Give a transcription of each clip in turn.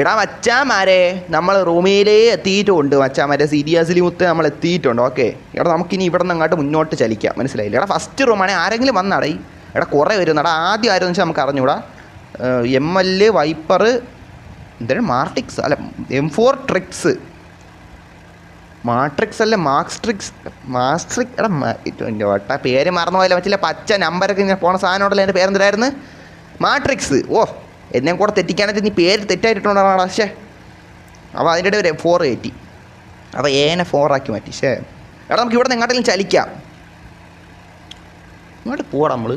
എടാ മച്ചാമാരെ നമ്മൾ റൂമിലേ എത്തിയിട്ടുണ്ട് മച്ചാമാരെ സീരിയസ്ലി മുത്ത് നമ്മൾ എത്തിയിട്ടുണ്ട്. ഓക്കെ എടാ നമുക്കിനി ഇവിടെ നിന്ന് അങ്ങോട്ട് മുന്നോട്ട് ചലിക്കാം. മനസ്സിലായില്ല? എടാ ഫസ്റ്റ് റൂമാണെങ്കിൽ ആരെങ്കിലും വന്നടേ. എടാ കുറേ വരും. എടാ ആദ്യം ആരെന്ന് വെച്ചാൽ നമുക്ക് അറിഞ്ഞൂടാ. ML വൈപ്പർ എന്താണ് മാർട്ടിക്സ് അല്ല M4 ട്രിക്സ് മാട്രിക്സ് അല്ല മാസ്ട്രിക് എടാ പേര് മറന്നു പോയാലും പറ്റില്ല. പച്ച നമ്പരൊക്കെ ഇങ്ങനെ പോണ സാധനം ഉണ്ടല്ലോ. എൻ്റെ പേരെന്തായിരുന്നു? മാട്രിക്സ്. ഓ എന്നെ കൂടെ തെറ്റിക്കാനായിട്ട് നീ പേര് തെറ്റായിട്ടുണ്ടാണ്. പക്ഷേ അപ്പോൾ അതിൻ്റെ ഇടയിൽ 4 കയറ്റി. അപ്പോൾ ഏനെ 4 ആക്കി മാറ്റി. ശേ എടാ നമുക്ക് ഇവിടെ നിന്ന് എങ്ങോട്ടെങ്കിലും ചലിക്കാം. ഇങ്ങോട്ട് പോടാ നമ്മൾ.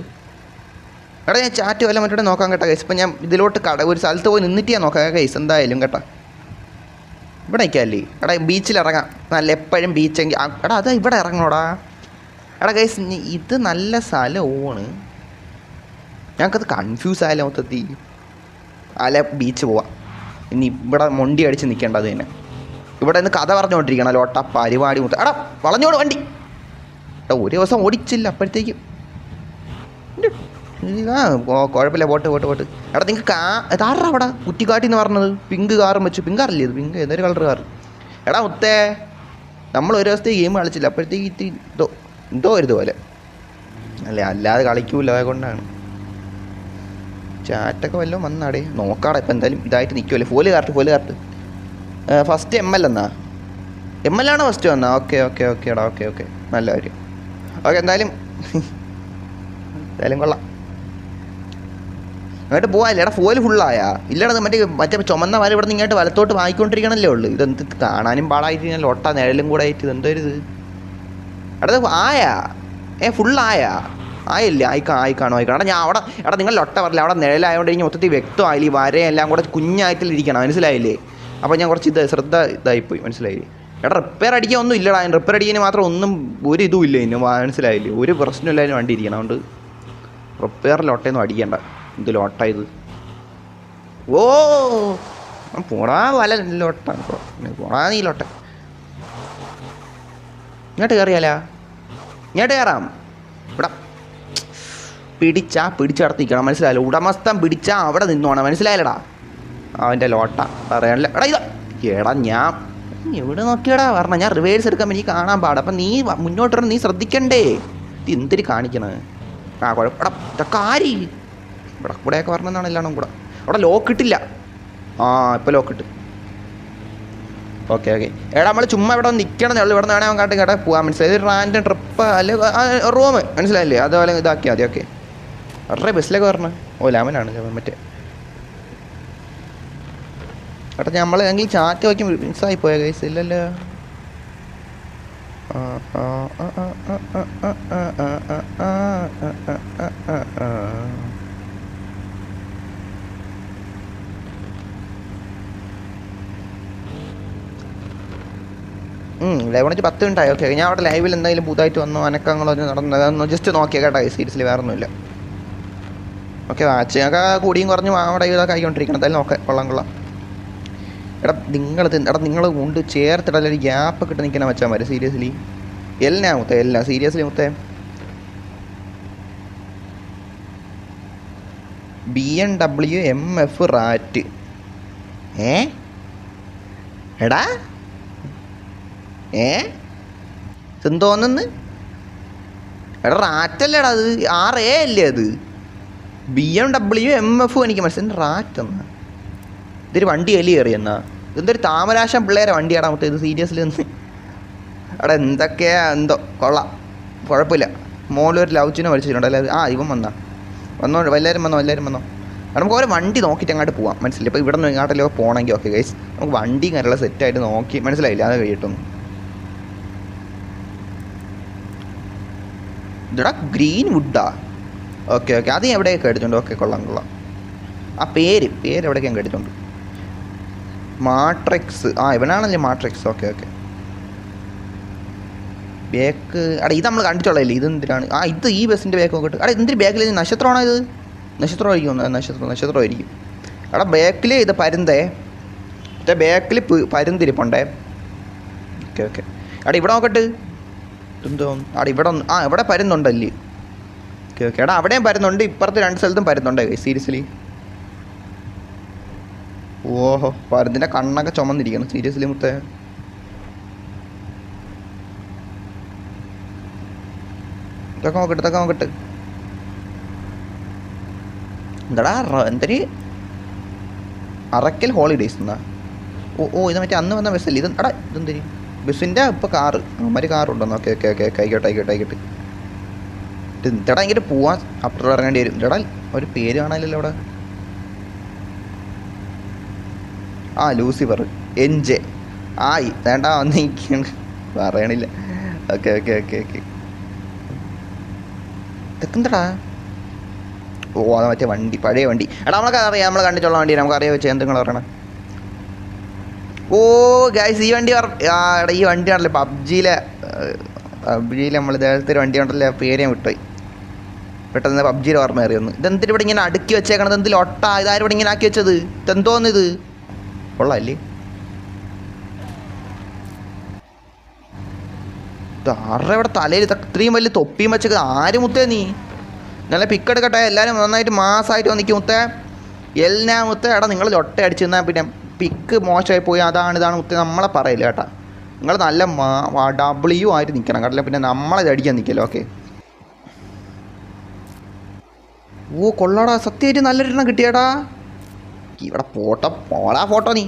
എടാ ഞാൻ ചാറ്റ് വല്ല മറ്റോടെ നോക്കാം കേട്ടോ ഗൈസ്. ഇപ്പം ഞാൻ ഇതിലോട്ട് ഒരു സ്ഥലത്ത് പോയി നിന്നിട്ട് ഞാൻ നോക്കാം ഗൈസ് എന്തായാലും കേട്ടോ. ഇവിടെ നിൽക്കാമല്ലേ? എടാ ബീച്ചിൽ ഇറങ്ങാം. നല്ല എപ്പോഴും ബീച്ചെങ്കിൽ എടാ അതാ ഇവിടെ ഇറങ്ങണോടാ. എടാ ഗൈസ് ഇത് നല്ല സ്ഥലമാണ്. ഞങ്ങൾക്കത് കൺഫ്യൂസ് ആയാലും മൊത്തത്തിൽ. അല്ല ബീച്ച് പോവാം. ഇനി ഇവിടെ മൊണ്ടി അടിച്ച് നിൽക്കേണ്ടത് തന്നെ. ഇവിടെ നിന്ന് കഥ പറഞ്ഞുകൊണ്ടിരിക്കണം. ലോട്ട പരിപാടി മൊത്തം. എടാ വളഞ്ഞോട് വണ്ടി. എടാ ഒരു ദിവസം ഓടിച്ചില്ല അപ്പോഴത്തേക്കും. കുഴപ്പമില്ല പോട്ട്. എടാ നിങ്ങൾക്ക് ഇതാറാ അവിടെ കുറ്റിക്കാട്ടി എന്ന് പറഞ്ഞത്? പിങ്ക് കാറും വെച്ചു. പിങ്ക് കാറില്ലേ ഇത്? പിങ്ക് ഏതൊരു കളർ കാറ്? എടാ മുത്തേ നമ്മൾ ഒരു ദിവസത്തെ ഗെയിം കളിച്ചില്ല അപ്പോഴത്തേക്ക് എന്തോ ഇതുപോലെ അല്ലേ. അല്ലാതെ കളിക്കൂല അതുകൊണ്ടാണ്. ചാറ്റൊക്കെ വല്ലതും വന്നാടേ നോക്കാടാ. ഇപ്പം എന്തായാലും ഇതായിട്ട് നിൽക്കുമല്ലേ. ഫോല് കാർട്ട് ഫസ്റ്റ് ML എന്നാ? ML ആണോ ഫസ്റ്റ് വന്നാ? ഓക്കെ എടാ ഓക്കെ നല്ല കാര്യം. ഓക്കെ എന്തായാലും കൊള്ളാം. അങ്ങോട്ട് പോകാല്ലേ? എടാ ഫോല് ഫുള്ളായാ? ഇല്ലടാ മറ്റേ ചുമന്ന വര ഇവിടെ നിന്ന് ഇങ്ങോട്ട് വലത്തോട്ട് വാങ്ങിക്കൊണ്ടിരിക്കണല്ലേ ഉള്ളൂ. ഇതെന്ത് കാണാനും പാടായിട്ട് ഞാൻ ലൊട്ട നിഴലും കൂടെ ആയിട്ട് ഇതെന്തോ ഇത്. എടാ ആയാ? ഫുള്ളായാ? ആയില്ല ആയി കാണും. എടാ ഞാൻ അവിടെ എടാ നിങ്ങൾ ലൊട്ട പറഞ്ഞില്ല അവിടെ നിഴലായതുകൊണ്ട് കഴിഞ്ഞാൽ മൊത്തത്തിൽ വ്യക്തമായില്ല. ഈ വരയെല്ലാം കൂടെ കുഞ്ഞായിട്ടിരിക്കണം. മനസ്സിലായില്ലേ? അപ്പോൾ ഞാൻ കുറച്ച് ശ്രദ്ധ ഇതായിപ്പോയി. മനസ്സിലായില്ലേ? എടാ റിപ്പയർ അടിക്കാൻ ഒന്നും ഇല്ലടാ. റിപ്പയർ അടിക്കാൻ മാത്രം ഒന്നും ഒരു ഇതും ഇല്ല ഇനി. മനസ്സിലായില്ലേ? ഒരു പ്രശ്നമില്ല അതിന് വണ്ടി ഇരിക്കണം. അതുകൊണ്ട് റിപ്പയർ ലോട്ടയൊന്നും അടിക്കണ്ട. ഇത് ലോട്ട ഇത്. ഓ പോടാ വല ലോട്ടാണ്. പോടാ നീ ലോട്ട. ഇങ്ങോട്ട് കയറിയാലാ? ഇങ്ങോട്ട് കയറാം. ഇവിടെ പിടിച്ചടത്തിക്കണം. മനസ്സിലായല്ലോ? ഉടമസ്ഥൻ പിടിച്ചാൽ അവിടെ നിന്നോണം. മനസ്സിലായല്ലടാ? അവൻ്റെ ലോട്ട പറയാനില്ല. എടാ എടാ ഞാൻ എവിടെ നോക്കിയടാ പറഞ്ഞ? ഞാൻ റിവേഴ്സ് എടുക്കാൻ എനിക്ക് കാണാൻ പാടാ. അപ്പം നീ മുന്നോട്ട് നീ ശ്രദ്ധിക്കണ്ടേ? ഇത് എന്തിരി കാണിക്കണേ? കുഴപ്പടാ ഇതൊക്കെ ആരി ഇവിടെ കൂടെയൊക്കെ പറഞ്ഞതാണ് എല്ലാം കൂടെ. അവിടെ ലോക്ക് ഇട്ടില്ല. ഇപ്പോൾ ലോക്ക് ഇട്ട്. ഓക്കെ എടാ നമ്മൾ ചുമ്മാ ഇവിടെ നിൽക്കണമെന്നേ ഉള്ളൂ. ഇവിടെ നിന്ന് വേണേൽ കാട്ടും കേട്ടാ പോകാൻ. മനസ്സിലായി? ഒരു റാൻഡം ട്രിപ്പ് അല്ലെ റൂം. മനസ്സിലായില്ലേ? അതുപോലെ ഇതാക്കിയാൽ മതി. ഓക്കെ വളരെ ബസ്സിലൊക്കെ പറഞ്ഞത്. ലെമനാണ് മറ്റേ. എടാ നമ്മൾ എങ്കിൽ ചാറ്റ് വയ്ക്കും മിസ്സായി പോയ കേസ് ഇല്ലല്ലോ. ലൈവ് 10 മിനിറ്റായി. ഓക്കെ ഞാൻ അവിടെ ലൈവിൽ എന്തായാലും പുതുതായിട്ട് വന്നു അനക്കങ്ങളോ നടന്നതൊന്ന് ജസ്റ്റ് നോക്കിയാൽ കേട്ടോ. സീരിയസ്ലി വേറെ ഒന്നുമില്ല. ഓക്കെ വാച്ചിങ്ങൊക്കെ കൂടിയും കുറഞ്ഞു അവിടെ ഇതൊക്കെ ആയിക്കൊണ്ടിരിക്കണം. എന്തായാലും നോക്കാം. കൊള്ളാം. എടാ നിങ്ങൾ കൊണ്ട് ചേർത്തിടല്ല ഒരു ഗ്യാപ്പൊക്കെ ഇട്ട് നിൽക്കണം വെച്ചാൽ മതി. സീരിയസ്ലി എല്ലാം സീരിയസ്ലി മുത്തേ. BMW MF rat. എടാ എന്തോന്നെന്ന്? എടാ റാറ്റല്ലേടാ അത്? 6A അല്ലേ അത്? BMW MF എനിക്ക് മനസ്സിലായി. റാറ്റെന്നാ ഇതൊരു വണ്ടി എലി കയറിയെന്നാ? ഇതെന്തൊരു താമരാശം പിള്ളേരെ വണ്ടിയാടാ മൊത്തം ഇത്. സീരിയസ്ലി ഒന്ന് എടാ എന്തൊക്കെയാ എന്തോ. കൊള്ളാം കുഴപ്പമില്ല. മോളൊരു ലൗച്ചിനെ വലിച്ചിട്ടുണ്ട് അല്ലേ? ഇവൻ വന്നോ എല്ലാവരും വന്നോ. നമുക്ക് ഓരോ വണ്ടി നോക്കിയിട്ട് അങ്ങോട്ട് പോവാം. മനസ്സിലായി? ഇപ്പോൾ ഇവിടെ നിന്ന് ഇങ്ങോട്ടല്ലോ പോകണമെങ്കിൽ ഓക്കെ ഗൈസ് നമുക്ക് വണ്ടി കാര്യമുള്ള സെറ്റായിട്ട് നോക്കി. മനസ്സിലായില്ല? അത് കഴിയട്ടൊന്നും. ഇതെടാ ഗ്രീൻ വുഡാ? ഓക്കെ അത് എവിടെയൊക്കെ എടുത്തുണ്ട്. ഓക്കെ കൊള്ളാം. ആ പേര് എവിടേക്കാണ് എടുത്തുണ്ട്? മാട്രിക്സ്. ഇവനാണല്ലേ മാട്രിക്സ്. Okay back. ഇത് നമ്മൾ കണ്ടിട്ടുള്ളതല്ലേ? ഇത് എന്തിനാണ്? ഇത് ഈ ബസ്സിൻ്റെ ബാക്ക് നോക്കിയിട്ട്. എന്തിന് ബാക്കിൽ നക്ഷത്രമാണോ ഇത്? നക്ഷത്രമായിരിക്കും. ബാക്കിൽ ഇത് പരുന്തേ. മറ്റേ ബാക്കിൽ പരുന്തിരിപ്പുണ്ടേ. ഓക്കെ ഇവിടെ നോക്കട്ട് എന്തോ. ഇവിടെ പരുന്നുണ്ടല്ലേ? ഓക്കെ അവിടെയും പരുന്നുണ്ട്. ഇപ്പുറത്ത് 2 സ്ഥലത്തും പരുന്നുണ്ടേ. സീരിയസ്ലി ഓഹോ പരുന്തിൻ്റെ കണ്ണൊക്കെ ചുമന്നിരിക്കണം സീരിയസ്ലി മുത്തേ. ഇതൊക്കെ നോക്കട്ടെ. എന്താടാ എന്തൊരു അറക്കൽ ഹോളിഡേയ്സ് എന്നാ? ഓ ഇത് മറ്റേ അന്ന് വന്ന ബസ്സല്ലേ ഇത്? എടാ ഇതെന്തിന് ബസ്സിൻ്റെ ഇപ്പോൾ കാറ് അവന്മാർ കാറുണ്ടോന്ന്? ഓക്കെ ആയിക്കോട്ടെ. എന്താടാ ഇങ്ങനെ പോവാൻ അപ്പുറം ഇറങ്ങേണ്ടി വരും. എന്താടാ ഒരു പേര് കാണാനില്ലല്ലോ അവിടെ. ആ ലൂസിഫർ എൻജെ ആയി വേണ്ട വന്നിരിക്കുകയാണ് പറയണില്ല. ഓക്കെ ഇതൊക്കെ എന്താടാ? ഓ അത് മറ്റേ വണ്ടി പഴയ വണ്ടി. എടാ നമ്മളൊക്കെ അറിയാം, നമ്മൾ കണ്ടിട്ടുള്ള വണ്ടി നമുക്കറിയാൻ വെച്ചാൽ എന്തെങ്കിലും പറയണം. ഓ ഗൈസ് ഈ വണ്ടി എടാ ഈ വണ്ടിയാണല്ലോ പബ്ജിയിൽ നമ്മൾ ഇദ്ദേഹത്തെ ഒരു വണ്ടി ഉണ്ടല്ലോ, പേര് ഞാൻ വിട്ടുപോയി പെട്ടെന്ന്. പബ്ജിയിൽ ഓർമ്മ അറിയുന്നു. ഇതെന്തിട്ട് ഇവിടെ ഇങ്ങനെ അടുക്കി വെച്ചേക്കണത്? എന്തിൽ ഒട്ട ഇതാരും ഇവിടെ ഇങ്ങനെ ആക്കി വെച്ചത്? ഇതെന്തോന്നിത് കൊള്ളാല്ലേ? ആരുടെ ഇവിടെ തലയിൽ ഇത്രയും വലിയ തൊപ്പിയും വെച്ചത് ആര് മുത്തേ? നീ നല്ല പിക്ക് എടുക്കട്ടെ, എല്ലാവരും നന്നായിട്ട് മാസമായിട്ട് വന്നിക്കും മുത്തേ. എല്ലാം മുത്തേ. എടാ നിങ്ങൾ ഒട്ട അടിച്ച് തന്നാൽ പിന്നെ പിക്ക് മോശമായി പോയി ഇതാണ് മുത്തേ നമ്മളെ പറയില്ല കേട്ടാ. നിങ്ങൾ നല്ല ഡബ്ല്യു ആയിട്ട് നിൽക്കണം കേട്ടില്ല, പിന്നെ നമ്മളെ അടിക്കാൻ നിൽക്കല്ലോ. ഓക്കെ ഓ കൊള്ളാടാ, സത്യമായിട്ട് നല്ലൊരെണ്ണം കിട്ടിയാടാ. ഇവിടെ ഫോട്ടോ നീ.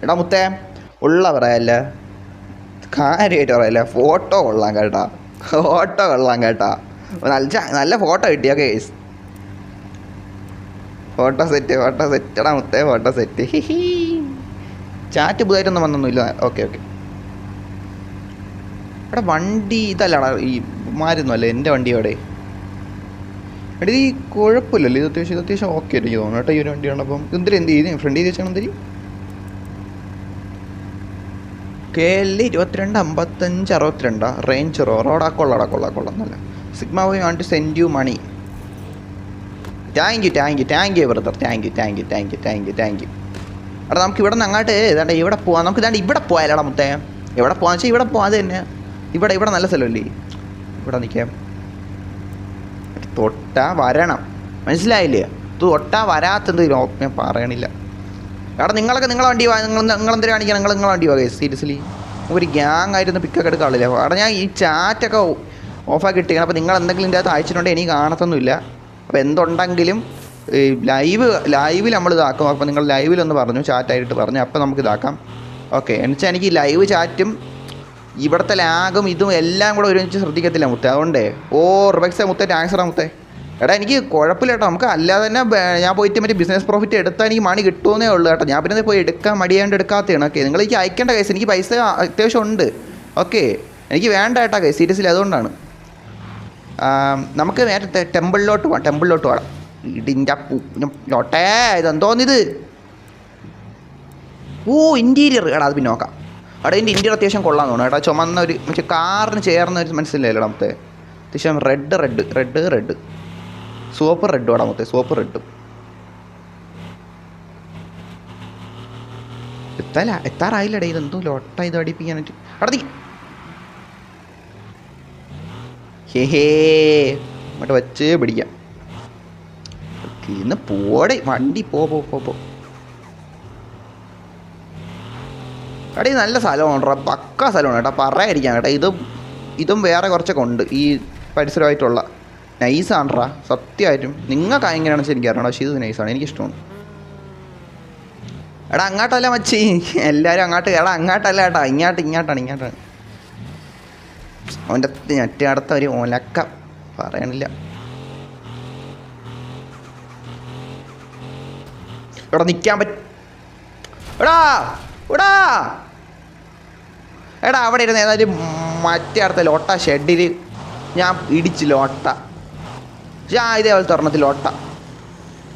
എടാ മുത്തേ ഉള്ള പറയല്ല, കാര്യമായിട്ട് പറയല്ല, ഫോട്ടോ കൊള്ളാം കേട്ടാ. നല്ല ഫോട്ടോ കിട്ടിയ കേസ്. ഫോട്ടോ സെറ്റ് എടാ മുത്തേ, ഫോട്ടോ സെറ്റ്. ചാറ്റ് പുതിയതായിട്ടൊന്നും വന്നൊന്നുമില്ല. ഓക്കെ എടാ വണ്ടി ഇതല്ലടാ ഈ മാരുന്നു അല്ലേ എൻ്റെ വണ്ടി അവിടെ. എടാ ഈ കുഴപ്പമില്ലല്ലോ, ഇത് അത്യാവശ്യം ഓക്കെ ആയിട്ട് തോന്നുന്നു കേട്ടോ ഈ ഒരു വണ്ടിയാണ്. അപ്പം എന്തിനും എന്ത് ചെയ്ത് ഫ്രണ്ട് ചെയ്ത് വെച്ചാൽ എന്തിരി KL 2255 റേഞ്ച് റോഡാ. കൊള്ളാം നല്ല. Sigma why want to send you money. Thank you brother, thank you. എടാ നമുക്ക് ഇവിടെ നിന്ന് അങ്ങോട്ട് ഏതാണ്ട് ഇവിടെ പോവാം. നമുക്ക് ഇതാണ്ട് ഇവിടെ പോയാലടാ മുത്തേ. എവിടെ പോകാന്ന് വെച്ചാൽ ഇവിടെ പോവാം. അത് തന്നെ ഇവിടെ നല്ല സ്ഥലമല്ലേ, ഇവിടെ നിൽക്കാം. തൊട്ടാ വരണം, മനസ്സിലായില്ലേ? തൊട്ടാ വരാത്തത് ഞാൻ പറയണില്ല. എടാ നിങ്ങളൊക്കെ നിങ്ങളെ വണ്ടി നിങ്ങളെന്തിനാ കാണിക്കുക? നിങ്ങളെ വണ്ടി വാ സീരിയസ്ലി. ഒരു ഗ്യാങ് ആയിരുന്നു പിക്കൊക്കെ എടുക്കാറില്ല. അവിടെ ഞാൻ ഈ ചാറ്റൊക്കെ ഓഫാക്കി ഇട്ടിരിക്കണം. അപ്പോൾ നിങ്ങൾ എന്തെങ്കിലും ഇതിൻ്റെ അകത്ത് അയച്ചിട്ടുണ്ടെങ്കിൽ എനിക്ക് കാണത്തൊന്നുമില്ല. അപ്പോൾ എന്തുണ്ടെങ്കിലും ലൈവിൽ നമ്മൾ ഇതാക്കും. അപ്പോൾ നിങ്ങൾ ലൈവിലൊന്ന് പറഞ്ഞു, ചാറ്റായിട്ട് പറഞ്ഞു, അപ്പോൾ നമുക്ക് ഇതാക്കാം. ഓക്കെ എന്നുവെച്ചാൽ എനിക്ക് ലൈവ് ചാറ്റും ഇവിടുത്തെ ലാഗും ഇതും എല്ലാം കൂടെ ഒരുമിച്ച് ശ്രദ്ധിക്കത്തില്ല മുത്തേ. അതുകൊണ്ടേ റിബക്സേ മുത്തേ, ടാക്സറാ മുത്തേ. എടാ എനിക്ക് കുഴപ്പമില്ല കേട്ടോ. നമുക്ക് അല്ലാതെ തന്നെ ഞാൻ പോയിട്ട് മറ്റേ ബിസിനസ് പ്രോഫിറ്റ് എടുത്താൽ എനിക്ക് മണി കിട്ടുമെന്നേ ഉള്ളൂ കേട്ടോ. ഞാൻ പിന്നെ പോയി എടുക്കാൻ മടിയാണ്ട് എടുക്കാത്തതാണ്. ഓക്കെ നിങ്ങൾ എനിക്ക് അയക്കേണ്ട കേസ്, എനിക്ക് പൈസ അത്യാവശ്യം ഉണ്ട്. ഓക്കെ എനിക്ക് വേണ്ട കേട്ടോ കേസ് സീരിയസ്ലി. അതുകൊണ്ടാണ് നമുക്ക് നേരത്തെ ടെമ്പിളിലോട്ട് പോകാം. ഇടിൻ്റെ ലോട്ടേ ഇതെന്തോന്നിത്? ഇൻറ്റീരിയർ. എടാ അത് പിന്നെ നോക്കാം. അവിടെ ഇതിൻ്റെ ഇൻറ്റീരിയർ അത്യാവശ്യം കൊള്ളാൻ തോന്നുന്നു കേട്ടോ. ചുമന്ന ഒരു പക്ഷേ കാറിന് ചേർന്ന ഒരു മനസ്സിലായില്ലോ നമുക്ക്. അത്യാവശ്യം റെഡ് സൂപ്പർ റെഡ് വേണം മൊത്തം. സൂപ്പർ റെഡും എത്താറായില്ലടേ. ഇതെന്തോ ലോട്ട ഇത് അടിപ്പിക്കാനായിട്ട്. അവിടെ മറ്റേ വച്ച് പിടിക്കാം. ഇന്ന് പോടെ വണ്ടി പോ. എടാ ഇത് നല്ല സ്ഥലമാണ് കേട്ടോ, പക്ക സ്ഥലമാണ് കേട്ടോ, പറയാതിരിക്കാം കേട്ടോ. ഇതും വേറെ കുറച്ചൊക്കെ ഉണ്ട് ഈ പരിസരമായിട്ടുള്ള. നൈസാണ്ട്രാ സത്യമായിട്ടും. നിങ്ങൾക്ക് എങ്ങനെയാണെന്ന് വെച്ചാൽ എനിക്കറിയണം, പക്ഷേ ഇത് നൈസാണ്, എനിക്കിഷ്ടമാണ്. എടാ അങ്ങോട്ടല്ല മച്ചി, എല്ലാവരും അങ്ങോട്ട്. എടാ അങ്ങോട്ടല്ല കേട്ടാ, ഇങ്ങോട്ടാണ്. അവൻ്റെ ഞെട്ടി അടുത്ത ഒരു ഒലക്ക പറയണില്ല. ഇവിടെ നിൽക്കാൻ എടാ അവിടെ ഇരുന്ന് ഏതായാലും മറ്റേ അടുത്ത ലോട്ട ഷെഡിൽ ഞാൻ ഇടിച്ച് ലോട്ട. ഇതേപോലത്തെ ഒരെണ്ണത്തിൽ ലോട്ട.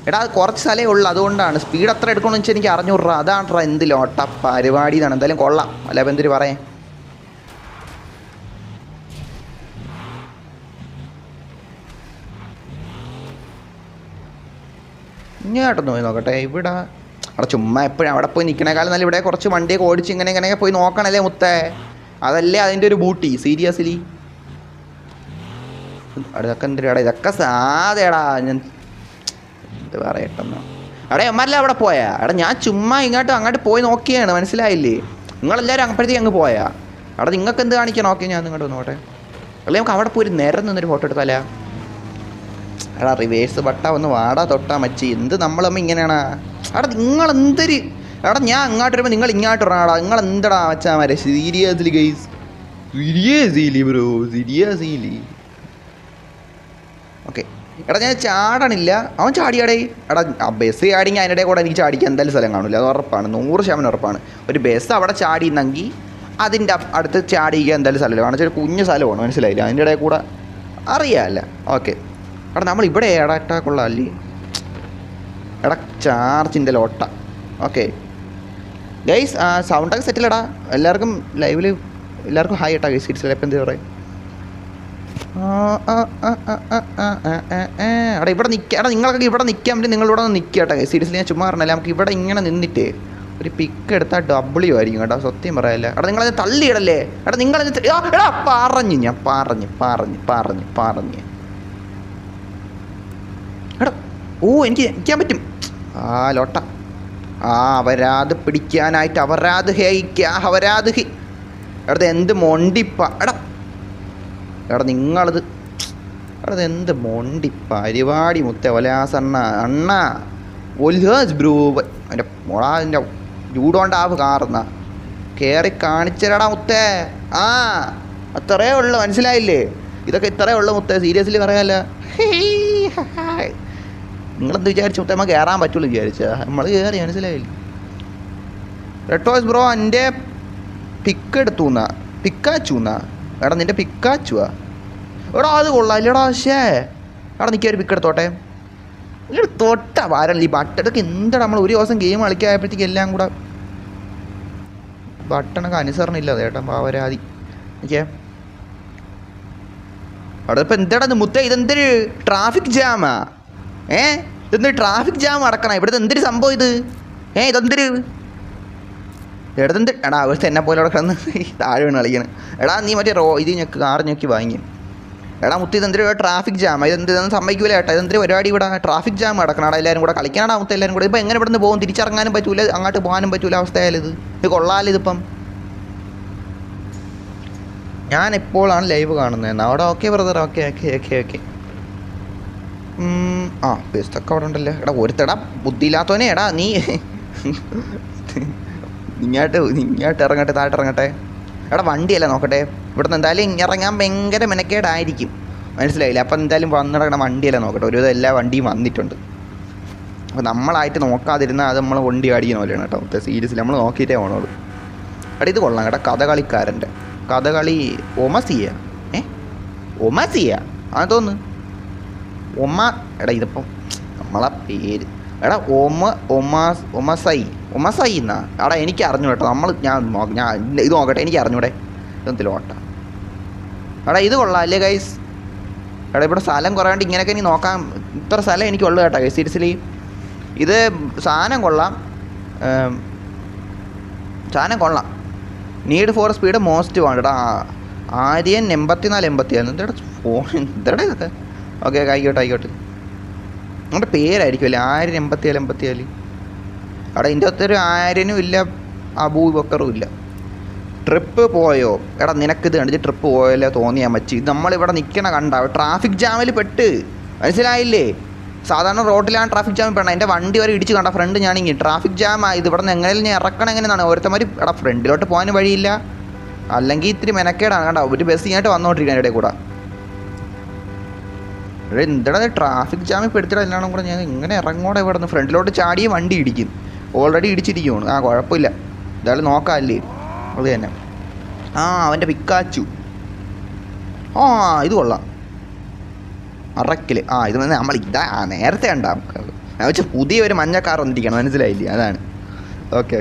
എടാ അത് കുറച്ച് സ്ഥലമേ ഉള്ളൂ, അതുകൊണ്ടാണ് സ്പീഡ് അത്ര എടുക്കണമെന്ന് വെച്ചാൽ എനിക്ക് അറിഞ്ഞൂറാ. അതാണ്ട്രാ എന്ത് ലോട്ട പരിപാടി എന്നാണ്. എന്തായാലും കൊള്ളാം അല്ല അപ്പം എന്തിനു പറയാൻ. ഇങ്ങോട്ടൊന്ന് പോയി നോക്കട്ടെ. ഇവിടെ അവിടെ ചുമ്മാ എപ്പോഴും അവിടെ പോയി നിൽക്കണേക്കാളും നല്ല ഇവിടെ കുറച്ച് വണ്ടിയൊക്കെ ഓടിച്ച് ഇങ്ങനെ പോയി നോക്കണല്ലേ മുത്തേ. അതല്ലേ അതിൻ്റെ ഒരു ബൂട്ടി സീരിയസ്ലി. ഇതൊക്കെ എന്തിനാടാ? ഇതൊക്കെ സാധേടാ. ഞാൻ എന്ത് പറയട്ടെന്നോ. എടാ എമ്മാരെല്ലാം അവിടെ പോയാ? എടാ ഞാൻ ചുമ്മാ അങ്ങോട്ട് പോയി നോക്കിയാണ്, മനസ്സിലായില്ലേ? നിങ്ങളെല്ലാവരും അപ്പോഴത്തേക്ക് അങ്ങ് പോയാ? എടാ നിങ്ങൾക്ക് എന്ത് കാണിക്കണം? ഓക്കെ ഞാൻ ഇങ്ങോട്ട് നോട്ടെ. അല്ലെ നമുക്ക് അവിടെ പോയി നേരം നിന്നൊരു ഫോട്ടോ എടുത്താലോ? എടാ റിവേഴ്സ് ബട്ട ഒന്ന് വാടാ തൊട്ടാ മച്ചി. എന്ത് നമ്മളമ്മ ഇങ്ങനെയാണാ? എടാ നിങ്ങളെന്തൊരു എടാ ഞാൻ അങ്ങോട്ട് വരുമ്പോൾ നിങ്ങൾ ഇങ്ങോട്ട് വരണാടാ. നിങ്ങൾ എന്തടാ മച്ചാമാരെ? Seriously guys, seriously bro, seriously. Okay എടാ ഞാൻ ചാടണില്ല. അവൻ ചാടിയാടേ. എടാ ബസ് ചാടിങ്ങി അതിനിടെ കൂടെ എനിക്ക് ചാടിക്കാൻ എന്തായാലും സ്ഥലം കാണില്ല, അത് ഉറപ്പാണ്, 100% ഉറപ്പാണ്. ഒരു ബസ് അവിടെ ചാടിയെന്നെങ്കിൽ അതിൻ്റെ അടുത്ത് ചാടിക്കുക എന്തായാലും സ്ഥലമില്ല. കാരണം വെച്ചാൽ കുഞ്ഞു സ്ഥലമാണ്, മനസ്സിലായില്ല? അതിൻ്റെ ഇടയിൽ കൂടെ അറിയാമല്ല. ഓക്കെ എടാ നമ്മൾ ഇവിടെ ഏടാ കൊള്ളാമല്ലേ? എടാ ചാർജിൻ്റെ ലോട്ട. ഓക്കെ ഗൈസ് സൗണ്ടൊക്കെ സെറ്റിലടാ. എല്ലാവർക്കും ലൈവിൽ എല്ലാവർക്കും ഹായ് ഇട്ടാ ഗൈസ്. കിഡ്സ് ഇപ്പം എന്ത് പറയും? എടാ ഇവിടെ നിൽക്കുക. എടാ നിങ്ങളൊക്കെ ഇവിടെ നിൽക്കാൻ വേണ്ടി നിങ്ങളിവിടെ ഒന്ന് നിൽക്കുക കേട്ടോ. സീരിയസ്ലി ഞാൻ ചുമ്മാ പറഞ്ഞല്ലേ, നമുക്ക് ഇവിടെ ഇങ്ങനെ നിന്നിട്ട് ഒരു പിക്ക് എടുത്താൽ ഡബ്ല്യു ആയിരിക്കും കേട്ടോ, സത്യം പറയാല്ല. എടാ നിങ്ങളത് തള്ളിയിടല്ലേ? എടാ നിങ്ങളത് എടാ പറഞ്ഞു ഞാൻ പറഞ്ഞു എടാ. ഓ എനിക്ക് നിൽക്കാൻ പറ്റും. ആ ലോട്ട. അവരാത് പിടിക്കാനായിട്ട് അവരാത് അവരാത് എടാ എന്ത് മൊണ്ടിപ്പ. എടാ നിങ്ങളത് എന്ത് മൊണ്ടിപ്പ പരിപാടി മുത്ത ഒലാസണ്ണ അണ്ണ ഒൽഹാസ് ബ്രോ. എൻ്റെ മോളാ എൻ്റെ ചൂടോണ്ടാവ് കാറുന്ന കയറി കാണിച്ചരടാ മുത്തേ. അത്രേ ഉള്ളു, മനസ്സിലായില്ലേ? ഇതൊക്കെ ഇത്രേ ഉള്ളു മുത്തേ, സീരിയസ്ലി പറയാല്ല. നിങ്ങളെന്ത് വിചാരിച്ചു മുത്തേ? നമ്മൾ കയറാൻ പറ്റുള്ളൂ വിചാരിച്ചാ? നമ്മൾ കയറി, മനസ്സിലായില്ലേ? റെട്ടോസ് ബ്രോ എൻ്റെ പിക്കെടുത്തുന്നാ, പിക്കാച്ചുന്നാ. എടാ നിൻ്റെ പിക്കാച്ചുവാ? എടാ അത് കൊള്ളാം ഇല്ലടാ. പക്ഷേ എടാ നിൽക്കുക ഒരു പിക്കെടുത്തോട്ടെ. ഇല്ല തൊട്ട വാരല്ല ഈ ബട്ടണൊക്കെ. എന്താ നമ്മൾ ഒരു ദിവസം ഗെയിം കളിക്കായപ്പോഴത്തേക്ക് എല്ലാം കൂടെ ബട്ടണൊക്കെ അനുസരണം ഇല്ലാതെ ചേട്ടാ, പാവരാതി. ഓക്കെ അവിടെ ഇപ്പം എന്താടാ മുത്ത? ഇതെന്തൊരു ട്രാഫിക് ജാമാ? ഇതെന്തൊരു ട്രാഫിക് ജാം അടക്കണം ഇവിടുത്തെ? എന്തൊരു സംഭവം ഇത്? ഇതെന്തൊരു എടാ ഒരു എന്നെ പോലെ അവിടെ കിടന്ന് താഴെ വീണ് കളിക്കണം. എടാ നീ മറ്റേ ഇത് ഞെക്ക് കാർ ഞെക്കി വാങ്ങി. എടാ മുത്ത് ഇതെന്തൊരു ട്രാഫിക് ജാം? ഇതൊന്നും സമ്മതിക്കൂല കേട്ടോ. ഇതെന്തൊരു പരിപാടി ഇവിടെ? ട്രാഫിക് ജാം അടക്കണം. എടാ എല്ലാവരും കൂടെ കളിക്കാനാടാ മുത്ത് എല്ലാവരും കൂടെ. ഇപ്പം എങ്ങനെ ഇവിടെ നിന്ന് പോകും? തിരിച്ചിറങ്ങാനും പറ്റൂല, അങ്ങോട്ട് പോകാനും പറ്റൂല അവസ്ഥയായാലും. ഇത് കൊള്ളാലോ ഇതിപ്പം. ഞാൻ എപ്പോഴാണ് ലൈവ് കാണുന്നത് അവിടെ? Okay brother, okay. ബെസ്റ്റൊക്കെ അവിടെ ഉണ്ടല്ലോ. എടാ ഒരുത്തടാ ബുദ്ധിയില്ലാത്തവനെ. എടാ നീ ഇങ്ങോട്ട് ഇറങ്ങട്ടെ, താഴോട്ട് ഇറങ്ങട്ടെ. എടാ വണ്ടിയല്ല നോക്കട്ടെ. ഇവിടുന്ന് എന്തായാലും ഇറങ്ങാൻ ഭയങ്കര മെനക്കേടായിരിക്കും, മനസ്സിലായില്ല? അപ്പം എന്തായാലും വന്നിടക്കണ വണ്ടിയല്ല നോക്കട്ടെ. ഒരുവിധം എല്ലാ വണ്ടിയും വന്നിട്ടുണ്ട്. അപ്പോൾ നമ്മളായിട്ട് നോക്കാതിരുന്നാൽ അത് നമ്മൾ വണ്ടി അടിക്കുന്ന പോലെയാണ് കേട്ടോ. സീരിയസ്ലി നമ്മൾ നോക്കിയിട്ടേ പോകണുള്ളൂ. എടാ ഇത് കൊള്ളാം കേട്ടോ, കഥകളിക്കാരൻ്റെ കഥകളി. ഒമസിയ ആ തോന്നുന്നു. എടാ ഇതിപ്പം നമ്മളെ പേര് എടാ ഒമസൈ എന്നാ. എടാ എനിക്ക് അറിഞ്ഞു കേട്ടോ. ഞാൻ ഇത് നോക്കട്ടെ, എനിക്ക് അറിഞ്ഞൂടെ ഇതെന്തിലോട്ട. എടാ ഇത് കൊള്ളാം അല്ലേ ഗൈസ്? എടാ ഇവിടെ സ്ഥലം കുറയാണ്ട് ഇങ്ങനെയൊക്കെ ഇനി നോക്കാം. ഇത്ര സ്ഥലം എനിക്കുള്ളൂ കേട്ടോ ഗൈസ്. സീരിയസ്ലി ഇത് സാധനം കൊള്ളാം. നീഡ് ഫോർ സ്പീഡ് മോസ്റ്റ് വേണ്ടടാ. ആര്യൻ 84 എന്താ ഫോൺ? എന്താടാ ഇതൊക്കെ? ഓക്കെ ആയിക്കോട്ടെ. നമ്മുടെ പേരായിരിക്കുമല്ലേ 84. അവിടെ ഇതിൻ്റെ അകത്തൊരു ആര്യനും ഇല്ല, അബൂബക്കറും ഇല്ല. ട്രിപ്പ് പോയോ? എടാ നിനക്കിത് കണ്ടിട്ട് ട്രിപ്പ് പോയല്ലോ തോന്നിയാൽ മച്ചി. ഇത് നമ്മളിവിടെ നിൽക്കണ കണ്ട ട്രാഫിക് ജാമിൽ പെട്ട്, മനസ്സിലായില്ലേ? സാധാരണ റോഡിലാണ് ട്രാഫിക് ജാമിൽ പെടണം. എൻ്റെ വണ്ടി വരെ ഇടിച്ച് കണ്ട ഫ്രണ്ട് ഞാനിങ്ങനെ ട്രാഫിക് ജാമായി. ഇത് ഇവിടെ നിന്ന് എങ്ങനെയും ഞാൻ ഇറക്കണം എങ്ങനെയാണ്? ഓരോരുത്തന്മാർ എടാ ഫ്രണ്ടിലോട്ട് പോകാൻ വഴിയില്ല, അല്ലെങ്കിൽ ഇത്തിരി മെനക്കേടാണ് കണ്ട. ഒരു ബസ് ഇങ്ങോട്ട് വന്നുകൊണ്ടിരിക്കാൻ ഇടയിൽ കൂടെ. എന്താ ട്രാഫിക് ജാമിൽ പെടുത്തിട്ട് എല്ലാം കൂടെ ഞാൻ ഇങ്ങനെ ഇറങ്ങോടെ ഇവിടെ നിന്ന് ഫ്രണ്ടിലോട്ട് ചാടിയ വണ്ടി ഇടിക്കും. ഓൾറെഡി ഇടിച്ചിരിക്കുകയാണ്. കുഴപ്പമില്ല, എന്തായാലും നോക്കാമല്ലേ? അത് തന്നെ. അവൻ്റെ പിക്കാച്ചു. ഇത് കൊള്ളാം. അറക്കിൽ ഇത് നമ്മൾ ഇതാ നേരത്തെ ഉണ്ടാവും. ഞാൻ വെച്ചാൽ പുതിയൊരു മഞ്ഞ കാർ വന്നിരിക്കണം, മനസ്സിലായില്ലേ? അതാണ്. ഓക്കെ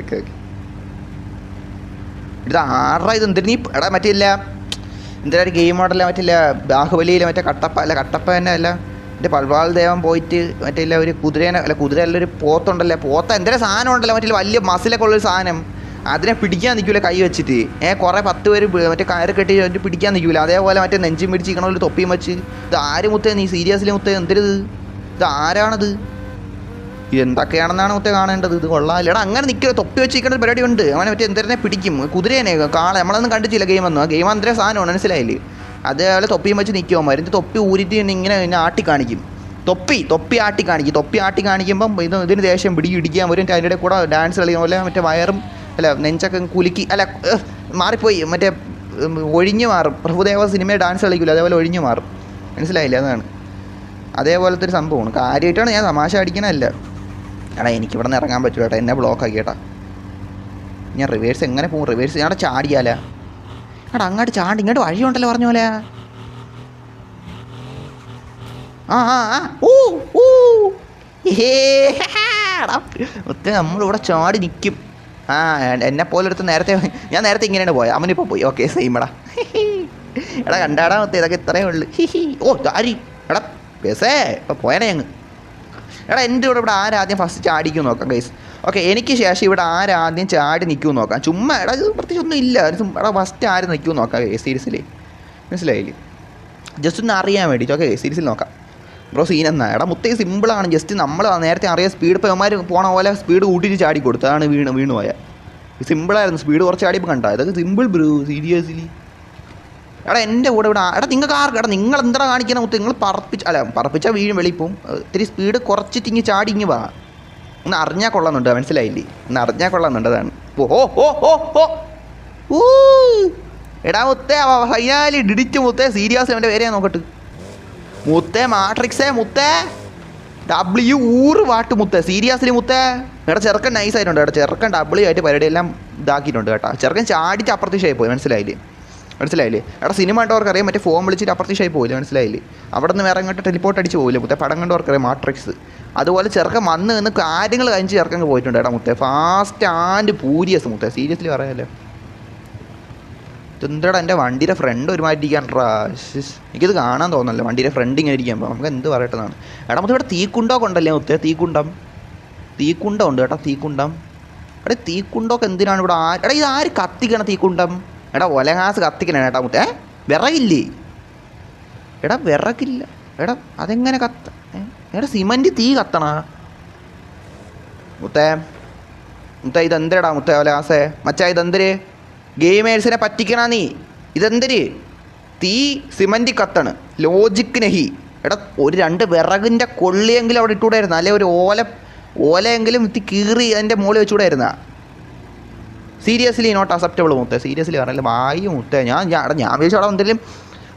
ഇത് ഇത് എന്തിനു നീ എടാ മറ്റില്ല എന്തിനാ ഒരു ഗെയിം മോഡല്ല മറ്റില്ല ബാഹുബലിയിലെ മറ്റേ കട്ടപ്പ തന്നെ അല്ല മറ്റേ പൽവാൾ ദേവൻ പോയിട്ട് മറ്റില്ല ഒരു കുതിരയല്ല ഒരു പോത്തുണ്ടല്ലോ. പോത്ത എന്തിനാ സാധനം ഉണ്ടല്ലോ മറ്റേ വലിയ മസിലൊക്കെ ഉള്ളൊരു സാധനം. അതിനെ പിടിക്കാൻ നിൽക്കില്ല കൈ വെച്ചിട്ട്. കുറേ 10 പേര് മറ്റേ കയറ് കെട്ടി പിടിക്കാൻ നിൽക്കില്ല. അതേപോലെ മറ്റേ നെഞ്ചും പിടിച്ചിരിക്കണ ഒരു തൊപ്പിയും വെച്ച്. ഇത് ആര് മുത്തേ? നീ സീരിയസ്ലി മുത്തേ? എന്തിരിത്? ഇത് ആരാണത്? എന്തൊക്കെയാണെന്നാണ് മുത്തേ കാണേണ്ടത്. ഇത് കൊള്ളാമല്ല. എടാ അങ്ങനെ നിൽക്കുക, തൊപ്പി വെച്ചിരിക്കേണ്ട പരിപാടി ഉണ്ട്. അവനെ മറ്റേ എന്തരനെ പിടിക്കും, കുതിരേനെ നമ്മളൊന്നും കണ്ടിട്ടില്ല ഗെയിം ഒന്നും. ആ ഗെയിം അന്തര സാധനമാണ്, മനസ്സിലായില്ലേ? അതേപോലെ തൊപ്പിയും വെച്ച് നിൽക്കുമോ മരുന്ന് തൊപ്പി ഊരിട്ട് ഇങ്ങനെ ആട്ടി കാണിക്കും. തൊപ്പി ആട്ടി കാണിക്കുമ്പം ഇതിന് ദേഷ്യം ഇടിക്കാൻ വരും. അതിൻ്റെ കൂടെ ഡാൻസ് കളിക്കുന്ന പോലെ മറ്റേ വയറും അല്ല നെഞ്ചൊക്കെ കുലുക്കി അല്ല മാറിപ്പോയി, മറ്റേ ഒഴിഞ്ഞു മാറും. പ്രഭുദേവ സിനിമയിൽ ഡാൻസ് കളിക്കില്ല, അതേപോലെ ഒഴിഞ്ഞു മാറും. മനസ്സിലായില്ല? അതാണ് അതേപോലത്തെ ഒരു സംഭവമാണ്. കാര്യമായിട്ടാണ് ഞാൻ തമാശ അടിക്കണമല്ല. എടാ എനിക്കിവിടെ നിന്ന് ഇറങ്ങാൻ പറ്റില്ല കേട്ടോ, എന്നെ ബ്ലോക്ക് ആക്കി കേട്ടാ. ഞാൻ റിവേഴ്സ് എങ്ങനെ പോകും? റിവേഴ്സ് ഞാൻ ചാടിയാല? എടാ അങ്ങോട്ട് ചാടി, ഇങ്ങോട്ട് വഴിയുണ്ടല്ലോ പറഞ്ഞ പോലെ. ഒത്തിരി നമ്മളിവിടെ ചാടി നിൽക്കും. എന്നെ പോലെ എടുത്ത് ഞാൻ നേരത്തെ ഇങ്ങനെയാണ് പോയത്, അമ്മനിപ്പോൾ പോയി. Okay same. എടാ കണ്ടാടാ മൊത്തം ഇതൊക്കെ ഇത്രയേ ഉള്ളു. ഓ ചാരി എടാ പേസേ ഇപ്പം പോയനെ ഞങ്ങൾ. എടാ എൻ്റെ ഇവിടെ ആരാദ്യം ഫസ്റ്റ് ചാടിക്കും നോക്കാം ഗൈസ്. ഓക്കെ എനിക്ക് ശേഷം ഇവിടെ ആരാദ്യം ചാടി നിൽക്കുമെന്ന് നോക്കാം. ചുമ്മാ എടാ ഇത് പ്രത്യേകിച്ച് ഒന്നും ഇല്ല. എടാ ഫസ്റ്റ് ആര് നിൽക്കുമെന്ന് നോക്കാം സീരീസിൽ. മനസ്സിലായില്ലേ? ജസ്റ്റ് ഒന്ന് അറിയാൻ വേണ്ടിയിട്ട്. ഓക്കെ സീരീസിൽ നോക്കാം ബ്രോ. സീൻ എന്നാ എടാ മുത്തേ സിമ്പിളാണ്. ജസ്റ്റ് നമ്മൾ നേരത്തെ അറിയാം സ്പീഡ് ഇപ്പോൾ അവന്മാർ പോണ പോലെ സ്പീഡ് കൂട്ടിയിട്ട് ചാടി കൊടുത്തു. അതാണ് വീണ് പോയാൽ. സിമ്പിളായിരുന്നു. സ്പീഡ് കുറച്ച് ചാടിയപ്പോൾ കണ്ടോ? ഇതൊക്കെ സിമ്പിൾ ബ്രോ സീരിയസ്ലി. എടാ എൻ്റെ കൂടെ ഇവിടെ എടാ നിങ്ങൾക്ക് ആർക്കും എടാ നിങ്ങൾ എന്താ കാണിക്കുന്ന മുത്ത്? നിങ്ങൾ പറപ്പിച്ചാൽ വീഴും വെളിപ്പോവും. ഇത്തിരി സ്പീഡ് കുറച്ചിട്ട് ഇങ്ങ് ചാടി ഇങ്ങ് വാ. ഒന്ന് അറിഞ്ഞാൽ കൊള്ളാമെന്നുണ്ട്, മനസ്സിലായില്ലേ? ഒന്ന് അറിഞ്ഞാൽ കൊള്ളാമെന്നുണ്ട്. അതാണ്. ഓ എടാ മുത്തേ ഫൈനാലി ഡിഡിറ്റ് മുത്തേ. സീരിയസ് അവൻ്റെ പേരെയാ നോക്കട്ട് മുത്തേ. മാട്രിക്സേ മുത്തേ. W വാട്ട് മുത്തേ. സീരിയസ്ലി മുത്തേ. എടാ ചെറുക്കൻ നൈസ് ആയിട്ടുണ്ട് കേട്ടോ. ചെറുക്കൻ W ആയിട്ട് പരിപാടി എല്ലാം ഇതാക്കിയിട്ടുണ്ട് കേട്ടോ. ചെറുക്കൻ ചാടിച്ച് അപ്രത്യക്ഷമായി പോയി. മനസ്സിലായില്ലേ? എടാ സിനിമ കണ്ടവർക്കറിയാം മറ്റേ ഫോം വിളിച്ചിട്ട് അപ്രത്യക്ഷമായി പോയില്ല. മനസ്സിലായില്ലേ? അവിടെ നിന്ന് വേറെ അങ്ങോട്ട് ടെലിപ്പോർട്ട് അടിച്ച് പോയില്ല മുത്തേ. പടം കണ്ടവർക്കറിയാം മാട്രിക്സ്. അതുപോലെ ചെറുക്കൻ വന്ന് നിന്ന് കാര്യങ്ങൾ കഴിഞ്ഞ് ചെറുക്കൻ പോയിട്ടുണ്ട് കേട്ടോ മുത്തേ. ഫാസ്റ്റ് ആൻഡ് പൂരിയസ് മുത്തേ. സീരിയസ്ലി പറയാമല്ലോ. എന്താടാ എൻ്റെ വണ്ടിയുടെ ഫ്രണ്ട് ഒരുമാതിരി ഇരിക്കാൻട്രാ. എനിക്കിത് കാണാൻ തോന്നല്ലോ വണ്ടിയുടെ ഫ്രണ്ട് ഇങ്ങനെ ഇരിക്കുമ്പോൾ. നമുക്ക് എന്ത് പറയട്ടതാണ്. എടാ മുത്തേ ഇവിടെ തീക്കുണ്ടൊക്കെ ഉണ്ടല്ലേ മുത്തേ? തീക്കുണ്ടം ഉണ്ട് കേട്ടോ. തീക്കുണ്ടം. എടാ തീക്കുണ്ടൊക്കെ എന്തിനാണ് ഇവിടെ? എടാ ഇത് ആര് കത്തിക്കണം തീക്കുണ്ടം? എടാ ഒലങ്ങാസ് കത്തിക്കണം കേട്ടാ മുത്തേ. വിറകില്ലേ? എടാ വിറകില്ല. എടാ അതെങ്ങനെ എടാ സിമൻറ്റ് തീ കത്തണ മുത്തേ. ഇതെന്തരടാ മുത്തേ ഒലങ്ങാസേ? മച്ചാ ഇതെന്തര്? ഗെയിമേഴ്സിനെ പറ്റിക്കണ നീ? ഇതെന്തര്? തീ സിമൻറ്റ് കത്തണ് ലോജിക് നഹി. എടാ ഒരു 2 വിറകിൻ്റെ കൊള്ളിയെങ്കിലും അവിടെ ഇട്ടുകൂടായിരുന്നു. അല്ലെ ഒരു ഓലയെങ്കിലും ഇത്തി കീറി അതിൻ്റെ മുകളിൽ വെച്ചുകൂടായിരുന്ന. സീരിയസ്ലി നോട്ട് അക്സെപ്റ്റബിൾ മുത്തേ. സീരിയസ്ലി പറഞ്ഞാൽ വായു മുത്തേ. ഞാൻ വിചാരിച്ചു അവിടെ എന്തെങ്കിലും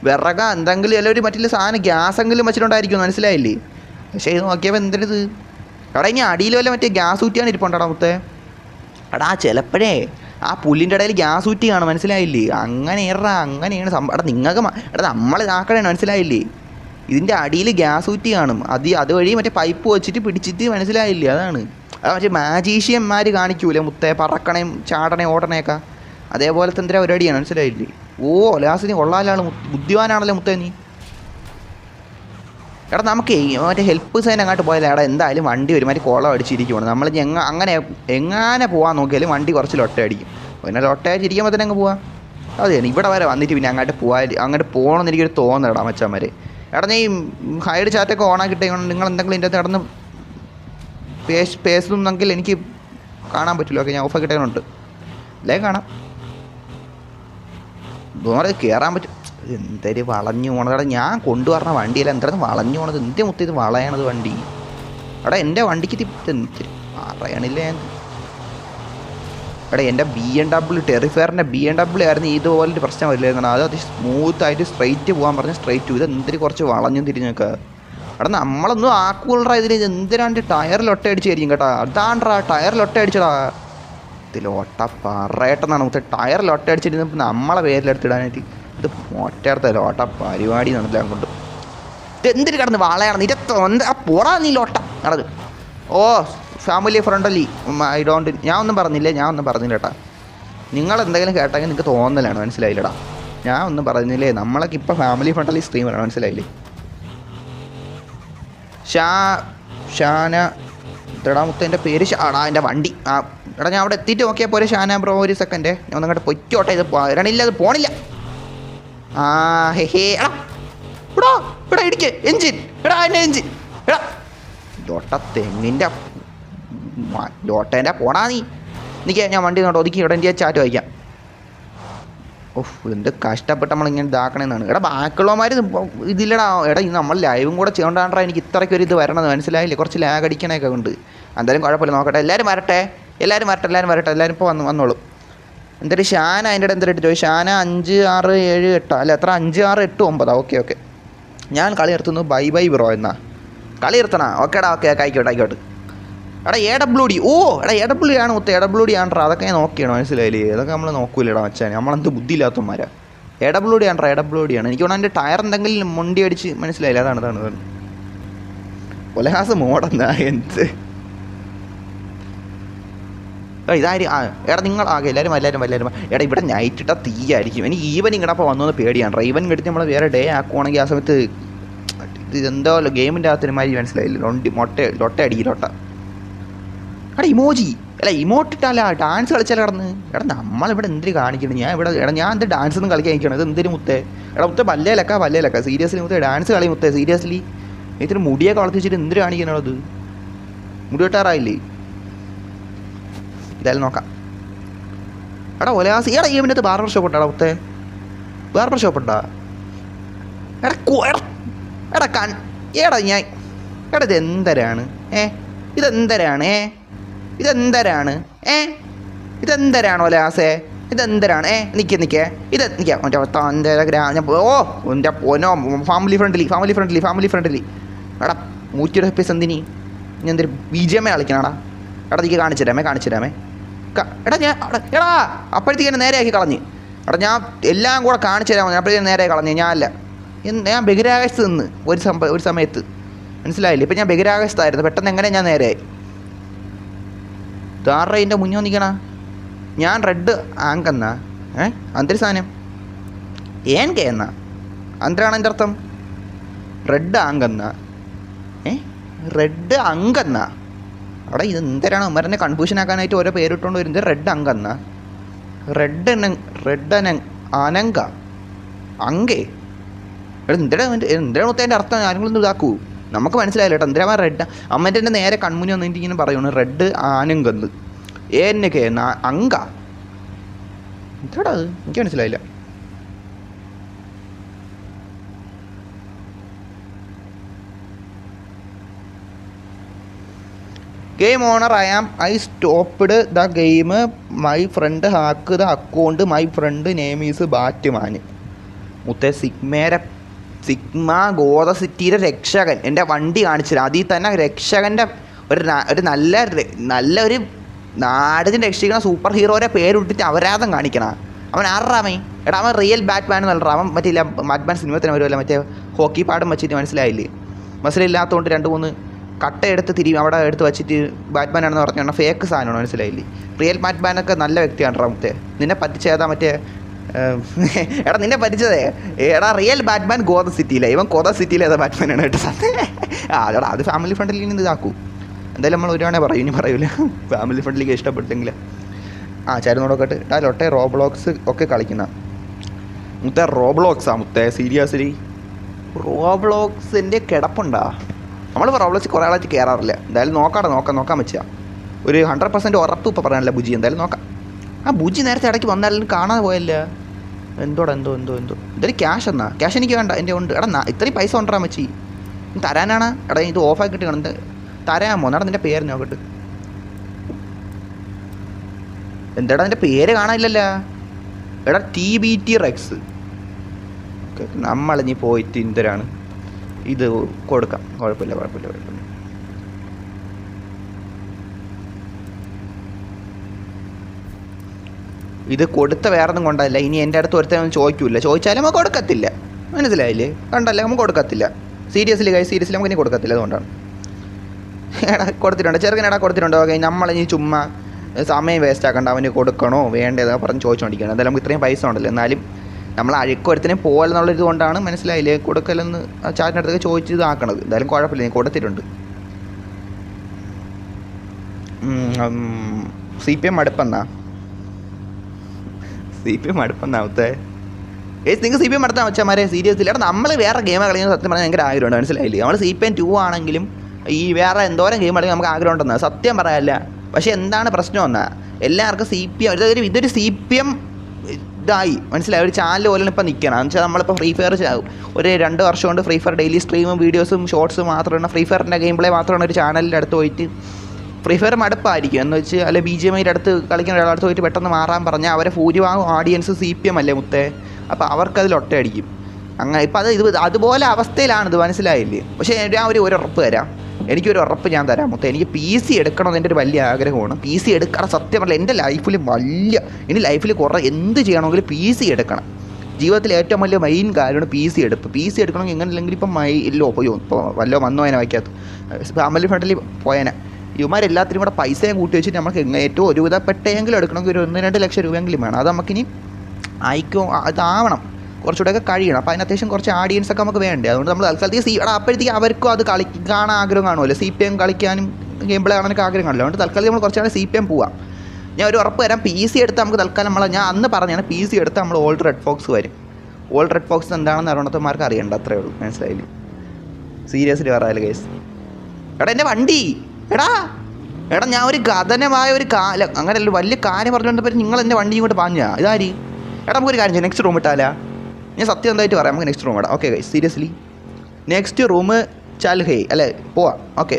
വിറക എന്തെങ്കിലും അല്ല ഒരു മറ്റുള്ള സാധനം ഗ്യാസെങ്കിലും വെച്ചിട്ടുണ്ടായിരിക്കും. മനസ്സിലായില്ലേ? പക്ഷേ ഇത് നോക്കിയപ്പോൾ എന്തിനത്? എടാ ഇനി അടിയിൽ വല്ല മറ്റേ ഗ്യാസ് ഊറ്റിയാണ് ഇരിപ്പുണ്ടടാ മുത്തേ. എടാ ചിലപ്പോഴേ ആ പുല്ലിൻ്റെ ഇടയിൽ ഗ്യാസ് ഊറ്റി കാണും. മനസ്സിലായില്ലേ? അങ്ങനെയാണ് സംഭവം. എടാ നിങ്ങൾക്ക് എടാ നമ്മൾ ഇതാക്കണേ. മനസ്സിലായില്ലേ? ഇതിൻ്റെ അടിയിൽ ഗ്യാസ് ഊറ്റി കാണും. അതുവഴി മറ്റേ പൈപ്പ് വെച്ചിട്ട് പിടിച്ചിട്ട്. മനസ്സിലായില്ലേ? അതാണ് മറ്റേ മാജീഷ്യന്മാർ കാണിക്കൂലേ മുത്തേ? പറക്കണേയും ചാടണേയും ഓടണേയൊക്കെ അതേപോലത്തെ എന്തിനാ പരിപാടിയാണ്. മനസ്സിലായില്ലേ? ഓ ലാസിന് കൊള്ളാലാണ്. ബുദ്ധിമാനാണല്ലോ മുത്തേ നീ. എടാ നമുക്ക് മറ്റേ ഹെൽപ്പ് സൈൻ അങ്ങോട്ട് പോയാലേ. എടാ എന്തായാലും വണ്ടി വരും മറ്റേ കോളം അടിച്ചിരിക്കുവാണ്. നമ്മൾ എങ്ങനെ പോകാൻ നോക്കിയാലും വണ്ടി കുറച്ച് ലൊട്ടയടിക്കും. പിന്നെ ലൊട്ടയടിച്ചിരിക്കുമ്പോൾ തന്നെ അങ്ങ് പോവാം. അതെ ഇവിടെ വരെ വന്നിട്ട് പിന്നെ അങ്ങോട്ട് പോകണമെന്ന് എനിക്കൊരു തോന്നടാ മച്ചാന്മാരെ. എടാ നീ ഹൈഡ് ചാറ്റൊക്കെ ഓണാക്കിയിട്ടേ നിങ്ങൾ എന്തെങ്കിലും ഇതിൻ്റെ അകത്ത് നടന്ന് പേസുന്നെങ്കിൽ എനിക്ക് കാണാൻ പറ്റില്ല. ഓക്കെ ഞാൻ ഓഫാക്കിയിട്ടുണ്ട്. അല്ലേ കാണാം. വേറെ കയറാൻ പറ്റും. എന്തൊരു വളഞ്ഞു പോണത്. ഞാൻ കൊണ്ടുവരണ വണ്ടിയല്ല എന്തായിരുന്നു വളഞ്ഞു പോണത്? എന്തിനാ മുത്തേ ഇത് വളയണത് വണ്ടി? എടാ എൻ്റെ വണ്ടിക്ക് എന്തിരി പറയണില്ലേ? എടാ എൻ്റെ BMW ടെറിഫയറിൻ്റെ BMW ആയിരുന്നു ഇതുപോലൊരു പ്രശ്നം വരില്ലായിരുന്നു. അത് സ്മൂത്തായിട്ട് സ്ട്രൈറ്റ് പോകാൻ പറഞ്ഞ് സ്ട്രൈറ്റ്. ഇത് എന്തിരി കുറച്ച് വളഞ്ഞും തിരിഞ്ഞൊക്കെ. എടാ നമ്മളൊന്നും ആക്കൂളറാ ഇതിന്. എന്തിനാണ്ട് ടയറിൽ ഒട്ടയടിച്ചായിരിക്കും കേട്ടോ. അതാണ്ടാ ടയറിൽ ഒട്ടയടിച്ചടാ. ഇതിലൊട്ട പറയട്ടെന്നാണ് മുത്തേ. ടയറിൽ ഒട്ടയടിച്ചിരുന്നപ്പോൾ നമ്മളെ പേരിലെടുത്തിടാനായിട്ട്. ഇത് ഒറ്റയടുത്ത ലോട്ട പരിപാടി നടന്നില്ല കൊണ്ട്. ഇത് എന്തിന് കിടന്ന് വളയാണ്? നിരത്ത് പോടാ നീ ലോട്ട നടത്. ഓ ഫാമിലി ഫ്രണ്ട്ലി ഞാൻ ഒന്നും പറഞ്ഞില്ല കേട്ടാ. നിങ്ങളെന്തെങ്കിലും കേട്ടെങ്കിൽ നിങ്ങൾക്ക് തോന്നലാണ്. മനസ്സിലായില്ലടാ? ഞാൻ ഒന്നും പറഞ്ഞില്ലേ. നമ്മളൊക്കെ ഇപ്പം ഫാമിലി ഫ്രണ്ട്ലി സ്ട്രീമറാണ്. മനസ്സിലായില്ലേ? ഷാന ഇതെടാ മുത്ത എൻ്റെ പേര് ഷാടാ. എൻ്റെ വണ്ടി എടാ ഞാൻ അവിടെ എത്തിയിട്ട് നോക്കിയാൽ പോരെ ഷാന ബ്രോ. ഒരു സെക്കൻഡ് ഞാൻ ഒന്നങ്ങോട്ട് പൊയ്ക്കോട്ടെ. ഇത് വരണില്ല, അത് പോണില്ല. എടാ ഇടിക്ക് എഞ്ചിൻ. എടാ എൻ്റെ എഞ്ചിൻ. എടാ ഇതൊട്ട തെങ്ങിൻ്റെ ലോട്ടേൻ്റെ പോടാ നീ നിൽക്കുക. ഞാൻ വണ്ടി നോട്ട് ഒതുക്കി ഇവിടെ എൻ്റെ ചാറ്റ് വായിക്കാം. ഓഹ് എന്ത് കഷ്ടപ്പെട്ട് നമ്മളിങ്ങനെ ഇതാക്കണമെന്നാണ്. എടാ ബാക്കിയുള്ളവന്മാർ ഇതില്ലടാ. എടാ നമ്മൾ ലൈവും കൂടെ ചെയ്യേണ്ടാണ്ടാ എനിക്ക് ഇത്രയ്ക്കൊരു ഇത് വരണത് മനസ്സിലായില്ലേ. കുറച്ച് ലാഗ് അടിക്കണൊക്കെ ഉണ്ട്. എന്തായാലും കുഴപ്പമില്ല, നോക്കട്ടെ. എല്ലാവരും വരട്ടെ. എല്ലാവരും ഇപ്പോൾ വന്നോളൂ. എന്തൊരു ഷാന അതിൻ്റെ ഇടയിൽ എന്തൊരു ചോദിച്ചു. ഷാന 5, 6, 7, 8 അല്ല എത്ര 5, 6, 8, 9. ഓക്കെ ഞാൻ കളി നിർത്തുന്നു. ബൈ ബ്രോ എന്നാ കളി നിർത്തണ. ഓക്കേടാ ഓക്കെ ആയിക്കോട്ടെ. എടാ AWD. ഓ എടാ AWD ആണ് മുത്ത. AWD ആണ്ട്രാ. അതൊക്കെ ഞാൻ നോക്കിയാണ് മനസ്സിലായില്ലേ. അതൊക്കെ നമ്മൾ നോക്കൂലടാ മച്ചാൻ. നമ്മളെന്ത് ബുദ്ധിയില്ലാത്തമാരാ. AWD ആണ്ട്രാ. AWD ആണ്. എനിക്ക് തോന്നുന്നു എൻ്റെ ടയർ എന്തെങ്കിലും മുണ്ടി അടിച്ച് മനസ്സിലായില്ല. അതാണ് ഒലഹാസ് മോഡെന്നാ എന്ത് ഇതാര്. എടാ നിങ്ങൾ ആകെ എല്ലാവരും എടാ ഇവിടെ നൈറ്റ് ഇട്ടാൽ തീയായിരിക്കും. എനിക്ക് ഈവനിങ് ഇടപ്പോൾ വന്നു പേടിയാണ്. ഈവനിങ് എടുത്ത് നമ്മൾ വേറെ ഡേ ആക്കുവാണെങ്കിൽ ആ സമയത്ത് ഇതെന്തോ ഗെയിമിൻ്റെ അകത്തിന് മാതിരി മനസ്സിലായില്ല. ലൊട്ട അടിക്കും. എടാ ഇമോജി അല്ല ഇമോട്ടിട്ടല്ല ഡാൻസ് കളിച്ചാൽ കിടന്ന്. എടാ നമ്മളിവിടെ എന്തിന് കാണിക്കണം. ഞാൻ എന്ത് ഡാൻസ് ഒന്നും കളിക്കാൻ നിൽക്കണം. ഇത് എന്തിനു മുത്തേ. എടാ മുത്തേ പല്ലേലക്ക സീരിയസ്ലി മുത്തേ ഡാൻസ് കളി മുത്തേ സീരിയസ്ലി. ഇതിന് മുടിയൊക്കെ വളർത്തി വെച്ചിട്ട് എന്തിനു കാണിക്കണോ. അത് മുടി വെട്ടാറായില്ലേ. ഇതായാലും നോക്കാം. എടാ ഒലാസി എടാ ഈ മിനിറ്റ് ബാർബർ ഷോപ്പ് ഉണ്ടാ മുത്തേ. ബാർബർ ഷോപ്പ് ഉണ്ടാ. എടാ ഞാൻ ഇതെന്തരാണ് ഇതെന്തരാണ് ഒലാസേ. ഇതെന്തരാണ് നിൽക്കേ ഇത് നിൽക്കാം. എൻ്റെ പൊന്നോ ഫാമിലി ഫ്രണ്ട്ലി. എടാ 120 FPS എന്തിനി ഞാൻ എന്തൊരു BGM കളിക്കണടാ. എടാ നീക്ക് കാണിച്ചു തരാമേ. എടാ അപ്പോഴത്തേക്ക് നേരെയാക്കി കളഞ്ഞ്. എടാ ഞാൻ എല്ലാം കൂടെ കാണിച്ചു തരാമോ. അപ്പോഴത്തേക്കും നേരെ കളഞ്ഞ്. ഞാൻ ബഹിരാകാശത്ത് നിന്ന് ഒരു സമയത്ത് മനസ്സിലായില്ലേ. ഇപ്പം ഞാൻ ബഹിരാകാശത്തായിരുന്നു. പെട്ടെന്ന് എങ്ങനെ ഞാൻ നേരെയായി. താറേൻ്റെ മുന്നേ വന്നിക്കണ. ഞാൻ റെഡ് ആങ്കെന്നാ അന്തരി സാധനം കെ എന്നാ അന്തരാണ് എൻ്റെ അർത്ഥം. റെഡ് ആങ്കെന്നാ റെഡ് അങ്കെന്നാ. അവിടെ ഇത് എന്തരാണ് ഉമ്മരനെ കൺഫ്യൂഷൻ ആക്കാനായിട്ട് ഓരോ പേരിട്ടുകൊണ്ട് വരുന്നത്. റെഡ് അങ്കെന്നാ റെഡ് അനങ്ക അങ്കേ. എടാ എന്തിനാ മൊത്തം അർത്ഥം ആരെങ്കിലും ഇതാക്കൂ. നമുക്ക് മനസ്സിലായില്ല കേട്ടോ. എന്തിനാ റെഡ് അമ്മേൻ്റെ എൻ്റെ നേരെ കൺമുനി വന്നിട്ട് ഇങ്ങനെ പറയുന്നു റെഡ് ആനങ്കന്ന് ഏന്നൊക്കെ അങ്ക. എന്താടാ അത് എനിക്ക് മനസ്സിലായില്ല. Game honour I stopped the game. My friend hack the account. My friend name is Batman. മുത്തേ സിഗ്മ ഗോദ സിറ്റിയുടെ രക്ഷകൻ എൻ്റെ വണ്ടി കാണിച്ചില്ല. അതിൽ തന്നെ രക്ഷകൻ്റെ ഒരു നല്ലൊരു നാടിനെ രക്ഷിക്കുന്ന സൂപ്പർ ഹീറോയുടെ പേരിട്ടിട്ട് അപരാധം കാണിക്കണം. അവൻ ആറാമേ. എടാ അവൻ റിയൽ ബാറ്റ്മാൻ എന്നല്ല. അവൻ മറ്റില്ല ബാറ്റ്മാൻ സിനിമ തന്നെ വരുമല്ലോ. മറ്റേ ഹോക്കി പാടം വെച്ചിട്ട് മനസ്സിലായില്ലേ. മസിലില്ലാത്തതുകൊണ്ട് 2-3 കട്ട എടുത്ത് അവിടെ എടുത്ത് വെച്ചിട്ട് ബാറ്റ്മാൻ ആണെന്ന് പറഞ്ഞാൽ ഫേക്ക് സാധനമാണ് മനസ്സിലായില്ലേ. റിയൽ ബാറ്റ്മാനൊക്കെ നല്ല വ്യക്തിയാണ് റാമത്തെ. നിന്നെ പറ്റിച്ചേതാ മറ്റേ എടാ നിന്നെ പറ്റിച്ചതേ. എടാ റിയൽ ബാറ്റ്മാൻ ഗോദ സിറ്റിയിലെ. ഇവൻ ഗോദ സിറ്റിയിലെ ഏതാ ബാറ്റ്മാനാണ് കേട്ടോ. എടാ അത് ഫാമിലി ഫ്രണ്ട്ലി നിന്ന് ഇതാക്കൂ. എന്തായാലും നമ്മൾ ഒരുവാണേ പറയും. ഇനി പറയൂല. ഫാമിലി ഫ്രണ്ട്ലിക്ക് ഇഷ്ടപ്പെട്ടെങ്കിൽ ചേരുന്നോടൊക്കെ ലൊട്ടെ റോബ്ലോക്സ് ഒക്കെ കളിക്കുന്ന മുത്തേ. റോബ്ലോക്സാ മുത്തേ സീരിയസ്ലി. റോബ്ലോക്സിൻ്റെ കിടപ്പുണ്ടാ. നമ്മളിപ്പോൾ റോബ്ലോക്സ് കുറേ ആളായിട്ട് കയറാറില്ല. എന്തായാലും നോക്കാൻ വെച്ചാൽ ഒരു 100% ഉറപ്പ് ഇപ്പോൾ പറയാനില്ല ബുജി. എന്തായാലും നോക്കാം. ബുജി നേരത്തെ ഇടയ്ക്ക് വന്നാലും കാണാതെ പോയല്ല. എന്തോ ഇതൊരു ക്യാഷ് എന്നാ. ക്യാഷ് എനിക്ക് വേണ്ട. എൻ്റെ ഉണ്ട്. എടാ ഇത്രയും പൈസ കൊണ്ടുവരാൻ വെച്ചി തരാനാണ്. എടാ ഇത് ഓഫാക്കിയിട്ട് കാണുന്നത് തരാമോ. എന്നാടാ നിൻ്റെ പേര് നോക്കട്ട്. എന്താടാ നിൻ്റെ പേര് കാണാനില്ലല്ലോ. എടാ TBT റെക്സ്. ഓക്കെ നമ്മളിനി പോയിട്ട് എന്തരാണ് ഇത് കൊടുക്കാം. കുഴപ്പമില്ല. ഇത് കൊടുത്ത വേറൊന്നും കൊണ്ടല്ല. ഇനി എൻ്റെ അടുത്ത് ഒരുത്തനും ചോദിക്കില്ല. ചോദിച്ചാലും നമുക്ക് കൊടുക്കത്തില്ല. മനസ്സിലായില്ലേ. കണ്ടല്ലേ നമുക്ക് കൊടുക്കത്തില്ല. സീരിയസ്ലി നമുക്ക് ഇനി കൊടുക്കത്തില്ല. അതുകൊണ്ടാണ് കൊടുത്തിട്ടുണ്ട്. ചെറുക്കനെടാ കൊടുത്തിട്ടുണ്ട്. ഓക്കെ നമ്മളിനി ചുമ്മാ സമയം വേസ്റ്റ് ആക്കണ്ട. അവന് കൊടുക്കണോ വേണ്ടതാ പറഞ്ഞ് ചോദിച്ചുകൊണ്ടിരിക്കുകയാണ്. എന്തായാലും നമുക്ക് ഇത്രയും പൈസ ഉണ്ടല്ലോ. എന്നാലും നമ്മൾ അഴുക്കൊരുത്തിനെ പോലെന്നുള്ളത് കൊണ്ടാണ് മനസ്സിലായില്ലേ കൊടുക്കലെന്ന് ചാറ്റിൻ്റെ അടുത്തൊക്കെ ചോദിച്ച് ഇതാക്കണത്. എന്തായാലും കുഴപ്പമില്ല. ഞാൻ കൊടുത്തിട്ടുണ്ട്. CPM അടുപ്പെന്നാവത്തെ. നിങ്ങൾക്ക് CPM അടുത്താൽ വെച്ചാൽ സീരിയസ്ലി. എടാ നമ്മൾ വേറെ ഗെയിം കളിക്കുന്ന സത്യം പറഞ്ഞാൽ ഭയങ്കര ആഗ്രഹമുണ്ട്. മനസ്സിലായില്ലേ. നമ്മൾ CPM 2 ആണെങ്കിലും ഈ വേറെ എന്തോരം ഗെയിം കളിക്കാൻ നമുക്ക് ആഗ്രഹം ഉണ്ടെന്ന് സത്യം പറയാനില്ല. പക്ഷേ എന്താണ് പ്രശ്നം എന്നാൽ എല്ലാവർക്കും CPM ഇതൊരു CPM ഇതായി മനസ്സിലായി, ഒരു ചാനൽ പോലെയാണ് ഇപ്പോൾ നിൽക്കണം. എന്ന് വെച്ചാൽ നമ്മളിപ്പോൾ ഫ്രീ ഫയർ ഒരു 2 വർഷം കൊണ്ട് ഫ്രീ ഫയർ ഡെയിലി സ്ട്രീമും വീഡിയോസും ഷോർട്സും മാത്രമാണ്, ഫ്രീ ഫയറിൻ്റെ ഗെയിം പ്ലേ മാത്രമാണ് ഒരു ചാനലിൻ്റെ അടുത്ത് പോയിട്ട് ഫ്രീ ഫയർ മടുപ്പായിരിക്കും എന്ന് വെച്ച് അല്ലെ BGMI അടുത്ത് കളിക്കുന്ന ഒരാളടുത്ത് പോയിട്ട് പെട്ടെന്ന് മാറാൻ പറഞ്ഞാൽ അവരെ ഭൂരിഭാഗം ഓഡിയൻസ് CPM അല്ലേ മുത്തേ, അപ്പോൾ അവർക്കതിൽ ഒറ്റയടിക്കും. അങ്ങനെ ഇപ്പോൾ അതുപോലെ അവസ്ഥയിലാണിത്, മനസ്സിലായില്ലേ? പക്ഷേ ഞാൻ ഒരു ഉറപ്പ് തരാം, എനിക്കൊരു ഉറപ്പ് ഞാൻ തരാം മുത്തേ, എനിക്ക് PC എടുക്കണമെന്ന് എൻ്റെ ഒരു വലിയ ആഗ്രഹമാണ്. PC എടുക്കണം സത്യം പറഞ്ഞാൽ എൻ്റെ ലൈഫിൽ ഇനി ലൈഫിൽ കുറേ എന്ത് ചെയ്യണമെങ്കിലും PC എടുക്കണം. ജീവിതത്തിൽ ഏറ്റവും വലിയ മെയിൻ കാര്യമാണ് PC എടുപ്പ്. PC എടുക്കണമെങ്കിൽ എങ്ങനെ അല്ലെങ്കിൽ ഇപ്പം ഇപ്പോൾ വല്ലോ വന്നോ അതിനെ വയ്ക്കാത്ത ഫാമിലി ഫ്രണ്ടിൽ പോയേനെ. ഇവന്മാരെല്ലാത്തിനും കൂടെ പൈസയും കൂട്ടി വെച്ചിട്ട് നമുക്ക് ഏറ്റവും ഒരുവിധപ്പെട്ടെങ്കിലും എടുക്കണമെങ്കിൽ ഒരു 1-2 ലക്ഷം രൂപയെങ്കിലും വേണം. അത് നമുക്കിനി അതാവണം, കുറച്ചുകൂടെയൊക്കെ കഴിയണം. അപ്പോൾ അതിന് അത്യാവശ്യം കുറച്ച് ആഡിയൻസൊക്കെ നമുക്ക് വേണ്ടേ. അതുകൊണ്ട് നമ്മൾ തൽക്കാലത്തേക്ക് അപ്പോഴത്തേക്ക് അവർക്കും അത് കാണാൻ ആഗ്രഹം കാണുമല്ലോ, CPM കളിക്കാനും ഗെയിം പ്ലേ കാണാനൊക്കെ ആഗ്രഹം കാണില്ല. അതുകൊണ്ട് തൽക്കാലം നമ്മൾ കുറച്ചാണ് CPM പോവാം. ഞാൻ ഒരു ഉറപ്പ് തരാം, PC എടുത്ത് നമുക്ക് തൽക്കാലം ഞാൻ അന്ന് പറഞ്ഞാണ് PC എടുത്ത് നമ്മൾ ഓൾഡ് റെഡ് ഫോക്സ് വരും. ഓൾഡ് റെഡ് ഫോക്സ് എന്താണെന്ന് അറിയണത്തമാർക്ക് അറിയണ്ട, അത്രേ ഉള്ളൂ, മനസ്സിലായില്ലേ? സീരിയസ്ലി പറയാമല്ലോ കേസ്. എടാ എൻ്റെ വണ്ടി എടാ ഞാൻ ഒരു ഗതനമായ ഒരു കാലം അങ്ങനെയല്ല വലിയ കാര്യം പറഞ്ഞുകൊണ്ട് നിങ്ങൾ എൻ്റെ വണ്ടി ഇങ്ങോട്ട് പാഞ്ഞാ ഇതാര്? എടാ നമുക്കൊരു കാര്യം ചെയ്യാം, നെക്സ്റ്റ് റൂം ഇട്ടാലാ? ഞാൻ സത്യം എന്തായിട്ട് പറയാം, നമുക്ക് നെക്സ്റ്റ് റൂം ഇടാം. Okay guys, seriously next room ചാൽ ഹേ അല്ലേ, പോവാം. ഓക്കെ.